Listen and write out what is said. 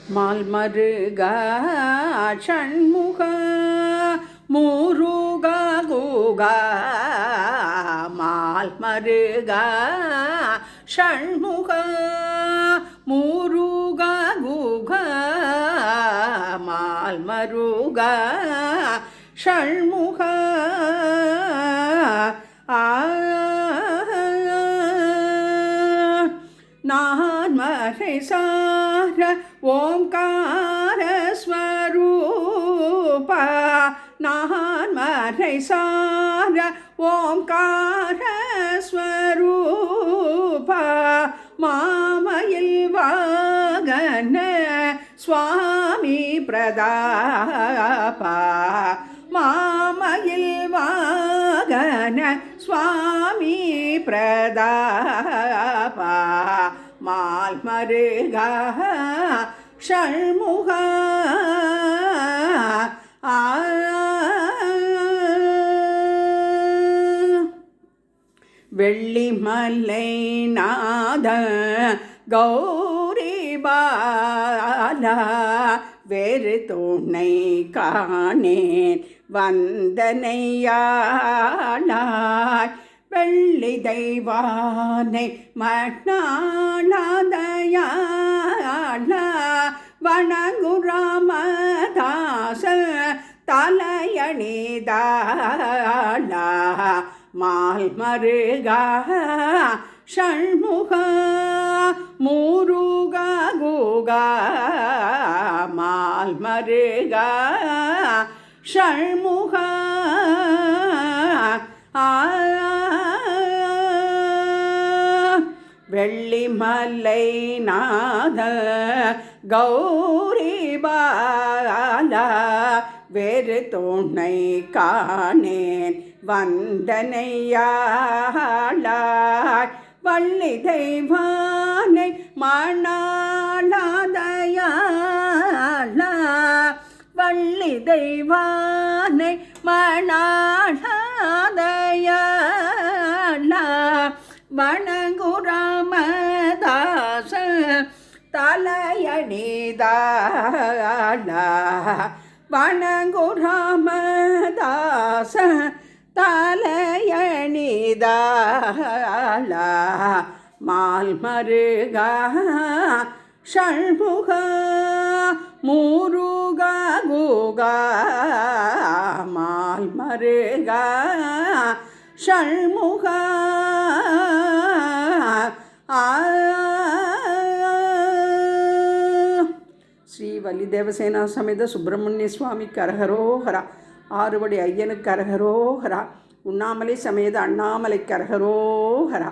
மால்மருகா ஷண்முகா முருகா குகா மால்மருகா ஷண்முகா முருகா குகா மால்மருகா ஷண்முகா நான் மறை சார ஓம்கார ஸ்வரூபா நான் மறை சார ஓம்கார ஸ்வரூபா மாமயில் வாகன சுவாமி பிரதாபா மாமயில் வாகன சுவாமி பிரதாபா மால்மருகா ஷண்முகா வெள்ளிமலை நாத கௌரி பாலா வேறு துணை காணேன் வந்தனையாளாய் வெள்ளி தெய்வானை மணாளதயாளா வணங்குராமதாச தலையணிதாளா மால்மருகா ஷண்முகா முருகா குகா மால்மருகா ஷண்முகா வெள்ளிமலை நாத கௌரி பாலா வேறு துணை காணேன் வந்தனையாளாய் வள்ளி தெய்வானை மணாளதயாளா வள்ளி தெய்வானை மணாளதயாளா வணங்குராமதாச தலையணிதாளா வணங்குராமதாச தலையணிதாளா மால்மருகா ஷண்முகா முருகா குகா மால்மருகா ஷண்முகா ஸ்ரீ வள்ளிதேவசேனா சமேத சுப்பிரமணிய சுவாமிக்கு அரகரோஹரா ஆறுபடி ஐயனுக்கு அரகரோஹரா உண்ணாமலை சமேத அண்ணாமலைக்கு அரகரோஹரா